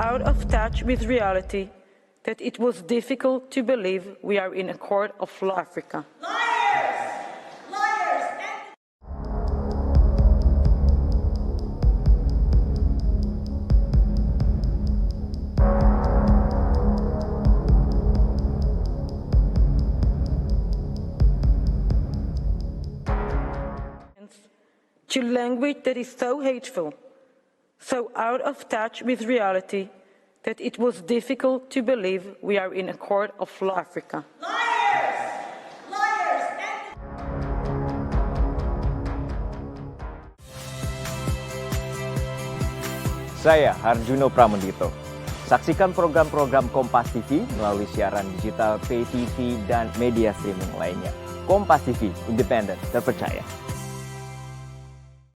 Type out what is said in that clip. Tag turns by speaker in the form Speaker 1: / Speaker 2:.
Speaker 1: out of touch with reality that it was difficult to believe we are in a court of law. Africa.
Speaker 2: Liars! Liars!
Speaker 1: To language that is so hateful, so out of touch with reality that it was difficult to believe we are in a court of law. Africa.
Speaker 2: Liars! Liars!
Speaker 3: Saya Harjuno Pramendito. Saksikan program-program Kompas TV melalui siaran digital, pay TV, dan media streaming lainnya. Kompas TV, independen, terpercaya.